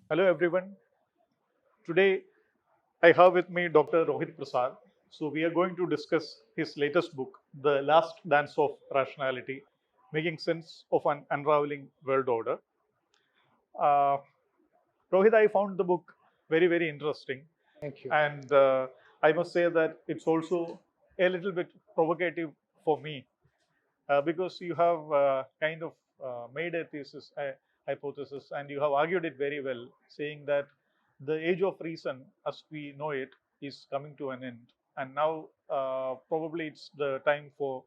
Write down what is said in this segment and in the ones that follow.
Hello everyone. Today I have with me Dr. Rohit Prasad. So we are going to discuss his latest book, The Last Dance of Rationality, Making Sense of an Unraveling World Order. Uh, Rohit, I found the book very interesting, Thank you. and I must say that it's also a little bit provocative for me because you have kind of made a thesis, a hypothesis, and you have argued it very well, saying that the age of reason, as we know it, is coming to an end, and now probably it's the time for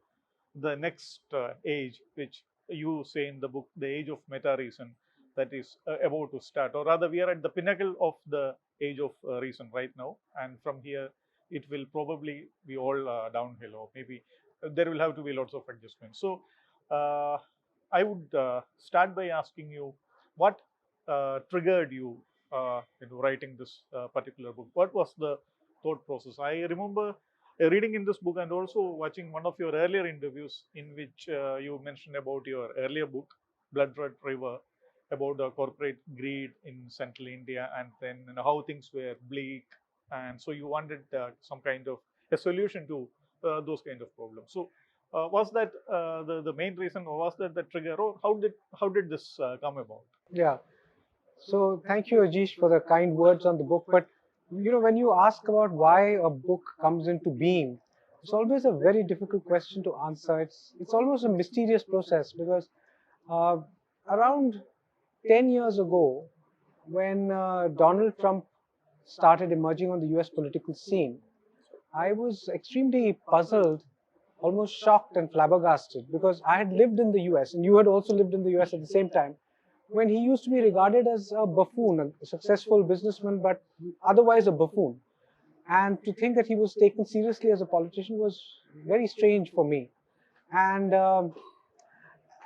the next age, which you say in the book, the age of meta reason, that is about to start, or rather, we are at the pinnacle of the age of reason right now, and from here, it will probably be all downhill, or maybe there will have to be lots of adjustments. So, uh, I would start by asking you what triggered you into writing this particular book. What was the thought process? I remember reading in this book and also watching one of your earlier interviews in which you mentioned about your earlier book, Blood Red River, about the corporate greed in central India, and then how things were bleak, and so you wanted some kind of a solution to those kind of problems. So, was that the main reason, or was that the trigger, or how did this come about? Yeah. So thank you, Ajish, for the kind words on the book. But when you ask about why a book comes into being, it's always a very difficult question to answer. It's almost a mysterious process because uh, around 10 years ago, when Donald Trump started emerging on the US political scene, I was extremely puzzled, almost shocked and flabbergasted because I had lived in the US and you had also lived in the US at the same time when he used to be regarded as a buffoon, a successful businessman, but otherwise a buffoon. And to think that he was taken seriously as a politician was very strange for me. And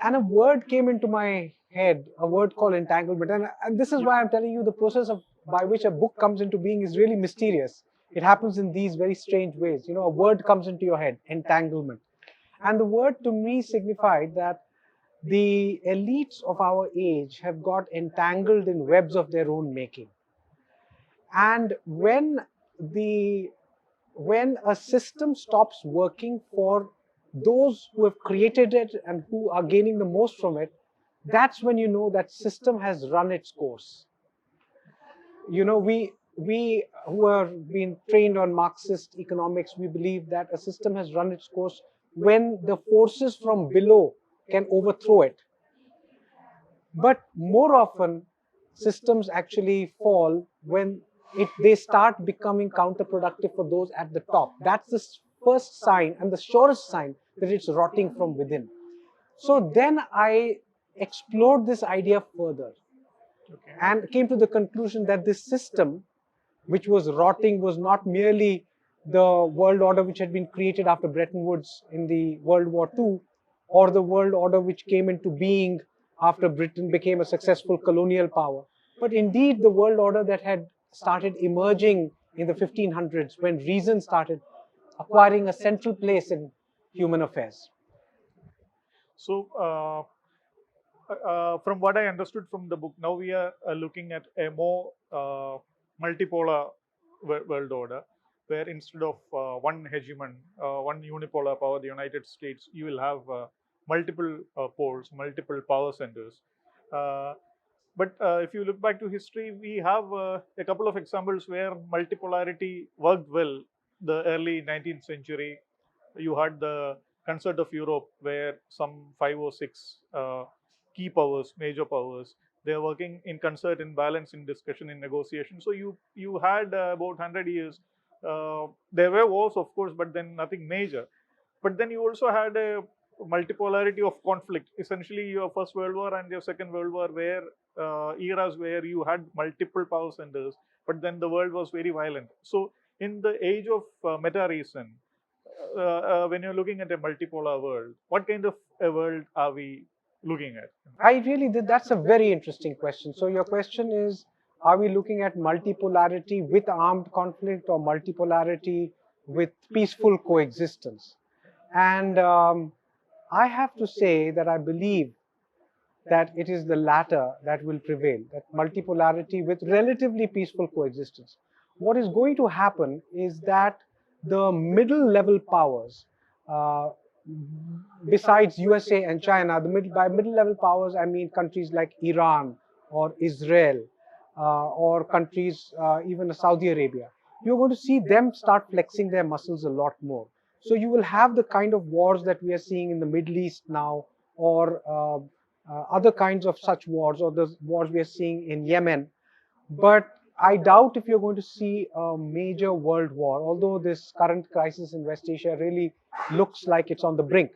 and a word came into my head, a word called entanglement. And this is why I'm telling you the process of by which a book comes into being is really mysterious. It happens in these very strange ways. A word comes into your head, entanglement. And the word to me signified that the elites of our age have got entangled in webs of their own making. And the when a system stops working for those who have created it and who are gaining the most from it, that's when you know that system has run its course. We who have been trained on Marxist economics, we believe that a system has run its course when the forces from below can overthrow it. But more often, systems actually fall when they start becoming counterproductive for those at the top. That's the first sign and the surest sign that it's rotting from within. So then I explored this idea further Okay. and came to the conclusion that this system, which was rotting, was not merely the world order which had been created after Bretton Woods in the World War II, or the world order which came into being after Britain became a successful colonial power, but indeed the world order that had started emerging in the 1500s when reason started acquiring a central place in human affairs. So, from what I understood from the book, now we are looking at a more multipolar world order, where instead of one hegemon, one unipolar power, the United States, you will have multiple poles, multiple power centers. Uh, but if you look back to history, we have a couple of examples where multipolarity worked well. The early 19th century, you had the Concert of Europe, where some five or six key powers, major powers, they are working in concert, in balance, in discussion, in negotiation. So you had about 100 years. There were wars, of course, but then nothing major. But then you also had a multipolarity of conflict. Essentially, your First World War and your Second World War were eras where you had multiple power centers, but then the world was very violent. So, in the age of meta reason, when you're looking at a multipolar world, what kind of a world are we looking at? I really did. That's a very interesting question. So, your question is, are we looking at multipolarity with armed conflict or multipolarity with peaceful coexistence? And I have to say that I believe that it is the latter that will prevail, that multipolarity with relatively peaceful coexistence. What is going to happen is that the middle level powers, uh, besides USA and China, by middle level powers, I mean countries like Iran or Israel or countries, even Saudi Arabia. You're going to see them start flexing their muscles a lot more. So you will have the kind of wars that we are seeing in the Middle East now, or other kinds of such wars, or the wars we are seeing in Yemen. But I doubt if you're going to see a major world war, although this current crisis in West Asia really looks like it's on the brink.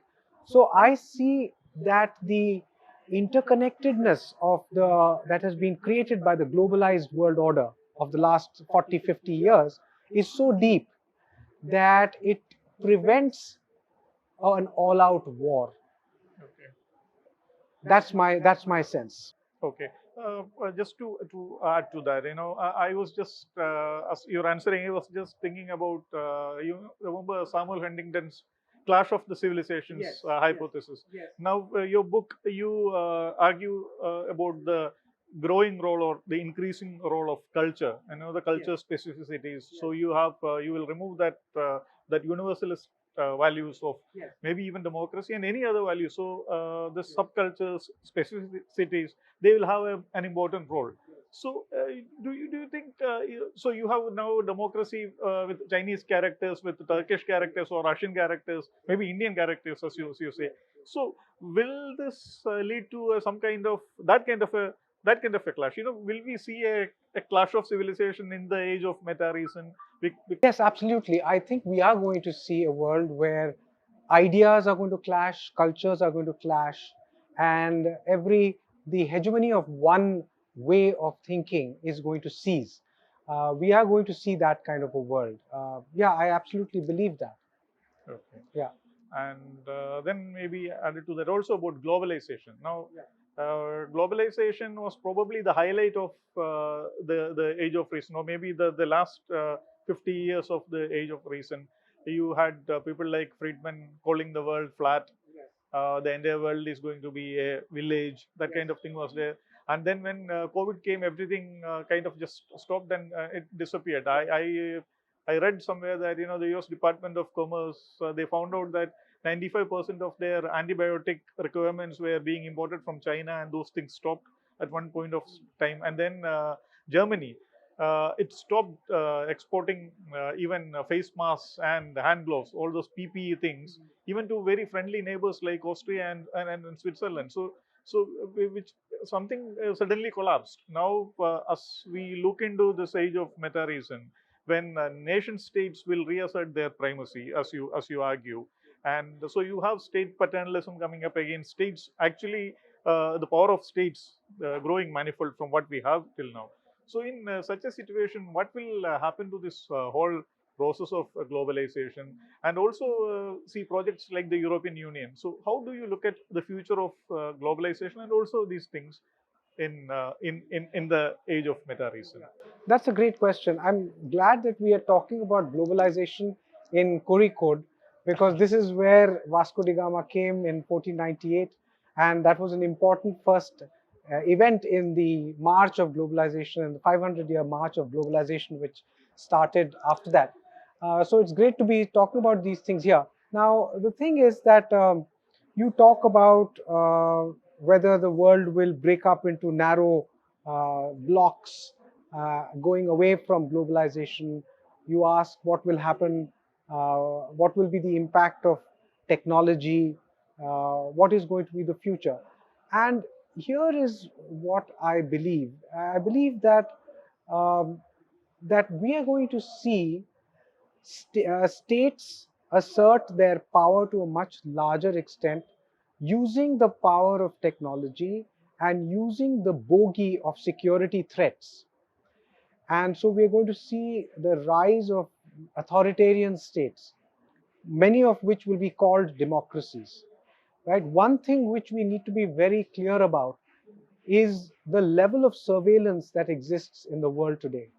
So I see that the interconnectedness of the that has been created by the globalized world order of the last 40, 50 years is so deep that it prevents an all-out war. Okay. That's my sense. Okay. Just to add to that, I was just as you're answering, I was just thinking about you remember Samuel Huntington's Clash of the Civilizations hypothesis. Now, your book, you argue about the growing role or the increasing role of culture, the culture specificities. So you will remove that universalist values of maybe even democracy and any other value. So the subcultures, specificities, they will have an important role. So do you think so you have now democracy with Chinese characters, with Turkish characters or Russian characters, maybe Indian characters, as you say. So will this lead to some kind of that kind of a clash? Will we see a clash of civilization in the age of meta reason? Yes, absolutely. I think we are going to see a world where ideas are going to clash, cultures are going to clash, and the hegemony of one way of thinking is going to cease. We are going to see that kind of a world. Yeah, I absolutely believe that. Okay. Yeah. And then maybe added to that also about globalization. Now, globalization was probably the highlight of the age of reason, or maybe the last 50 years of the age of reason. You had people like Friedman calling the world flat. The entire world is going to be a village. That kind of thing was there. And then when COVID came, everything kind of just stopped and it disappeared. I read somewhere that the U.S. Department of Commerce they found out that 95% of their antibiotic requirements were being imported from China, and those things stopped at one point of time. And then Germany, it stopped exporting even face masks and hand gloves, all those PPE things, even to very friendly neighbors like Austria and Switzerland. So which something suddenly collapsed. Now, as we look into this age of meta reason, when nation states will reassert their primacy, as you argue, and so you have state paternalism coming up again. States actually, the power of states growing manifold from what we have till now. So, in such a situation, what will happen to this whole process of globalization, and also see projects like the European Union? So, how do you look at the future of globalization and also these things in the age of meta reason? That's a great question. I'm glad that we are talking about globalization in Kozhikode, because this is where Vasco da Gama came in 1498, and that was an important first event in the march of globalization, in the 500-year march of globalization, which started after that. So it's great to be talking about these things here. Now, the thing is that you talk about whether the world will break up into narrow blocks, going away from globalization. You ask what will happen, what will be the impact of technology, what is going to be the future. And here is what I believe. I believe um, that we are going to see states assert their power to a much larger extent, using the power of technology and using the bogey of security threats. And so we are going to see the rise of authoritarian states, many of which will be called democracies. Right? One thing which we need to be very clear about is the level of surveillance that exists in the world today.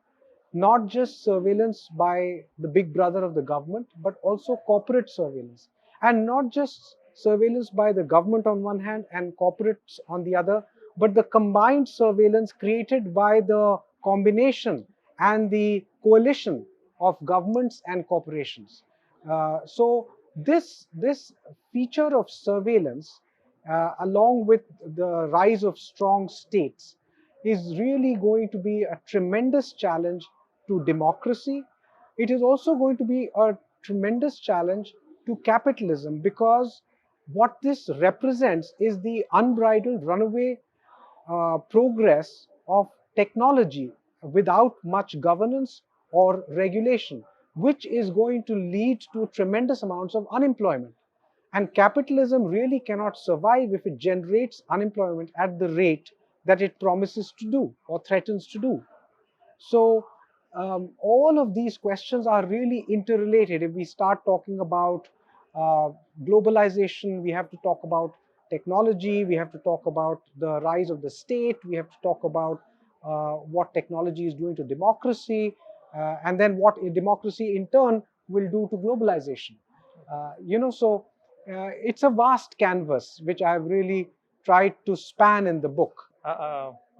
Not just surveillance by the big brother of the government, but also corporate surveillance. And not just surveillance by the government on one hand and corporates on the other, but the combined surveillance created by the combination and the coalition of governments and corporations. So this feature of surveillance, along with the rise of strong states, is really going to be a tremendous challenge to democracy. It is also going to be a tremendous challenge to capitalism, because what this represents is the unbridled runaway progress of technology without much governance or regulation, which is going to lead to tremendous amounts of unemployment. And capitalism really cannot survive if it generates unemployment at the rate that it promises to do or threatens to do. So, all of these questions are really interrelated. If we start talking about uh, globalization, we have to talk about technology, we have to talk about the rise of the state, we have to talk about what technology is doing to democracy, and then what a democracy in turn will do to globalization. It's a vast canvas which I have really tried to span in the book.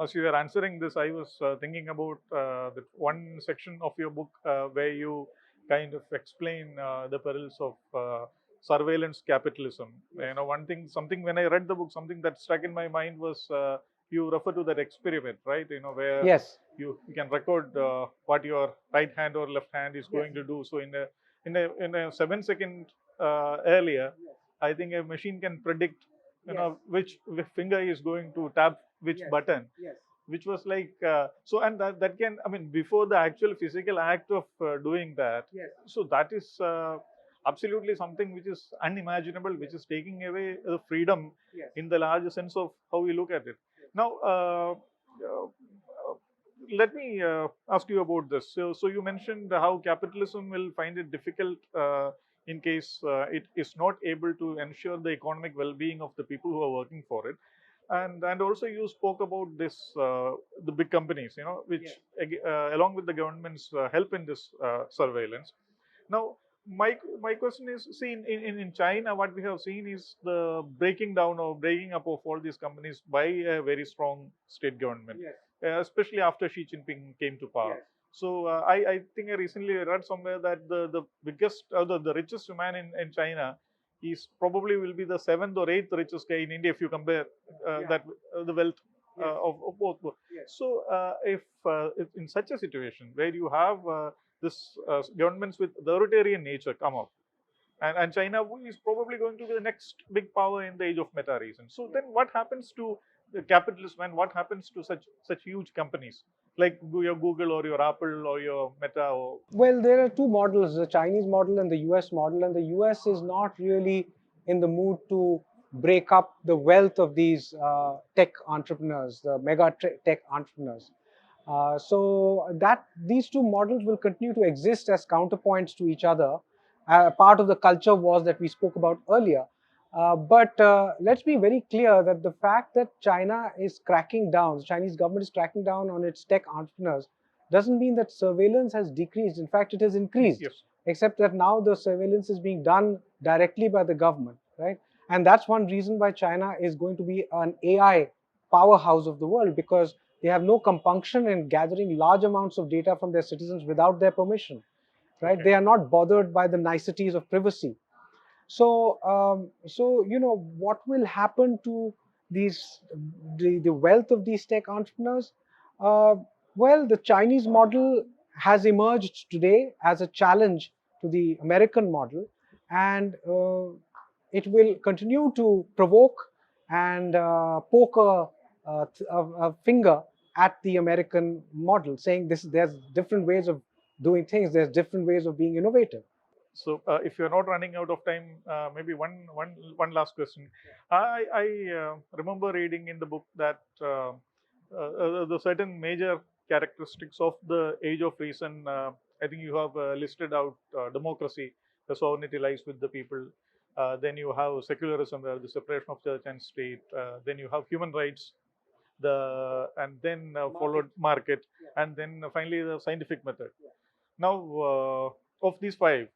As you were answering this, I was thinking about the one section of your book where you kind of explain the perils of surveillance capitalism. You know, one thing, something when I read the book, something that struck in my mind was you refer to that experiment, right? You know, where Yes. you can record what your right hand or left hand is going to do. So in a 7 second earlier, I think a machine can predict which finger is going to tap which button, which was like so, and that can, I mean, before the actual physical act of doing that. So that is absolutely something which is unimaginable, which is taking away the freedom in the larger sense of how we look at it. Now let me ask you about this. So you mentioned how capitalism will find it difficult in case it is not able to ensure the economic well-being of the people who are working for it. And also you spoke about this the big companies, you know, which along with the government's help in this surveillance. Now, my question is, see, in China, what we have seen is the breaking down or breaking up of all these companies by a very strong state government, especially after Xi Jinping came to power. So I think I recently read somewhere that the biggest, the richest man in China, he's probably will be the seventh or eighth richest guy in India if you compare that the wealth of both. So if in such a situation where you have this governments with authoritarian nature come up, and China is probably going to be the next big power in the age of meta reason. So then what happens to the capitalism, and what happens to such huge companies like your Google or your Apple or your Meta? Or Well, there are two models, the Chinese model and the US model, and the US is not really in the mood to break up the wealth of these tech entrepreneurs, the mega tech entrepreneurs. So that these two models will continue to exist as counterpoints to each other, part of the culture wars that we spoke about earlier. But let's be very clear that the fact that China is cracking down, the Chinese government is cracking down on its tech entrepreneurs, doesn't mean that surveillance has decreased. In fact, it has increased, yes, except that now the surveillance is being done directly by the government, right? And that's one reason why China is going to be an AI powerhouse of the world, because they have no compunction in gathering large amounts of data from their citizens without their permission, right? okay, They are not bothered by the niceties of privacy. So what will happen to the wealth of these tech entrepreneurs? Uh, well, the Chinese model has emerged today as a challenge to the American model, and it will continue to provoke and poke a finger at the American model, saying there's different ways of doing things, there's different ways of being innovative. so if you're not running out of time, maybe one last question. I remember reading in the book that the certain major characteristics of the age of reason. I think you have listed out democracy, the sovereignty lies with the people. Then you have secularism, where the separation of church and state. Then you have human rights, and then followed market, and then finally the scientific method. Now, of these five,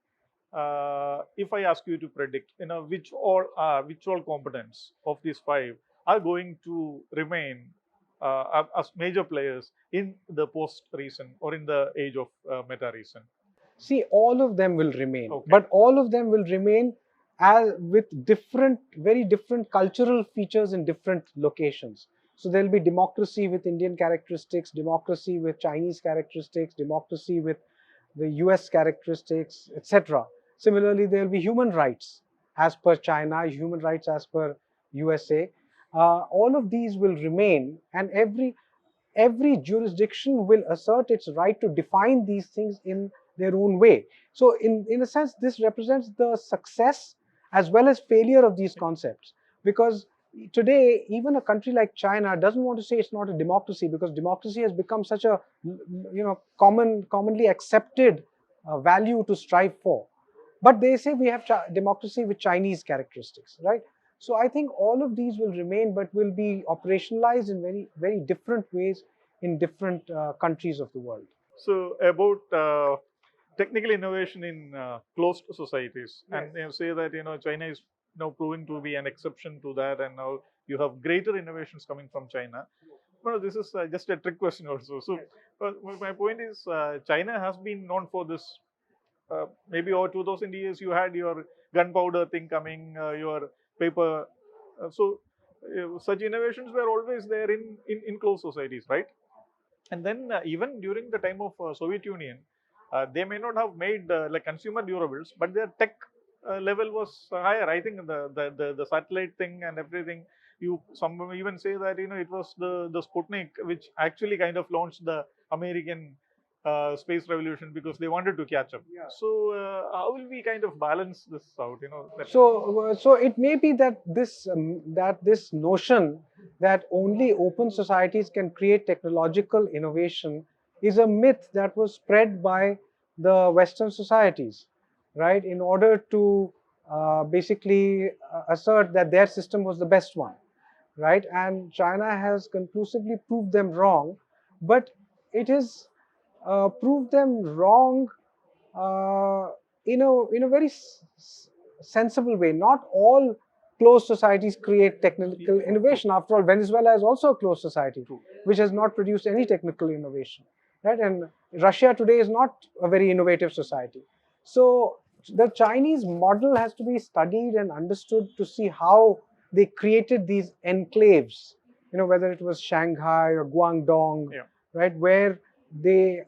if I ask you to predict, which all components of these five are going to remain as major players in the post-reason or in the age of meta-reason? See, all of them will remain, Okay. but all of them will remain as with different, very different cultural features in different locations. So there'll be democracy with Indian characteristics, democracy with Chinese characteristics, democracy with the US characteristics, etc. Similarly, there'll be human rights as per China, human rights as per USA. All of these will remain, and every jurisdiction will assert its right to define these things in their own way. So in a sense, this represents the success as well as failure of these concepts, because today even a country like China doesn't want to say it's not a democracy, because democracy has become such a commonly accepted value to strive for. But they say we have democracy with Chinese characteristics, right? So I think all of these will remain, but will be operationalized in very, very different ways in different countries of the world. So about technical innovation in closed societies, and say that China is now proving to be an exception to that, and now you have greater innovations coming from China. Well, this is just a trick question also. So my point is, China has been known for this. Maybe over 2000 years, you had your gunpowder thing coming, your paper. Such innovations were always there in closed societies, right? And then even during the time of Soviet Union, they may not have made like consumer durables, but their tech level was higher. I think the satellite thing and everything. Some even say that it was the Sputnik which actually kind of launched the American space revolution, because they wanted to catch up. Yeah. So how will we kind of balance this out? So it may be that this notion that only open societies can create technological innovation is a myth that was spread by the Western societies, right? In order to basically assert that their system was the best one, right? And China has conclusively proved them wrong, but it has proved them wrong uh, in a very sensible way. Not all closed societies create technical innovation. After all, Venezuela is also a closed society, which has not produced any technical innovation, right? And Russia today is not a very innovative society. So the Chinese model has to be studied and understood to see how they created these enclaves, whether it was Shanghai or Guangdong, right, where they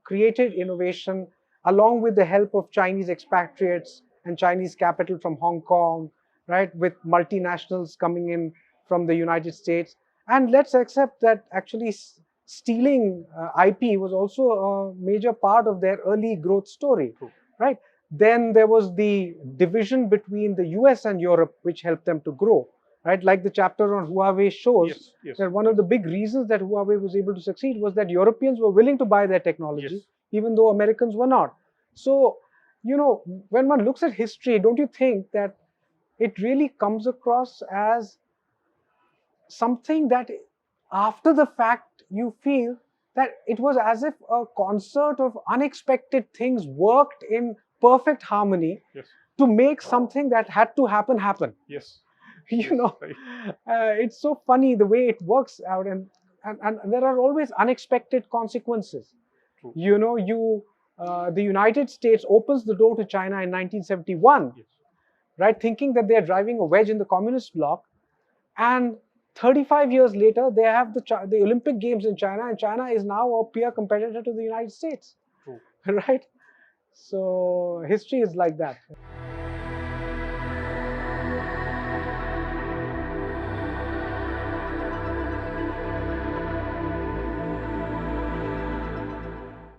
created innovation along with the help of Chinese expatriates and Chinese capital from Hong Kong, right, with multinationals coming in from the United States. And let's accept that actually stealing IP was also a major part of their early growth story, right? Then there was the division between the US and Europe, which helped them to grow, right? Like the chapter on Huawei shows, that one of the big reasons that Huawei was able to succeed was that Europeans were willing to buy their technology, even though Americans were not. So, when one looks at history, don't you think that it really comes across as something that after the fact you feel that it was as if a concert of unexpected things worked in perfect harmony to make something that had to happen. Yes. It's so funny the way it works out, and there are always unexpected consequences. True. The United States opens the door to China in 1971, right, thinking that they're driving a wedge in the communist bloc, and 35 years later, they have the Olympic Games in China, and China is now a peer competitor to the United States. True. Right? So history is like that.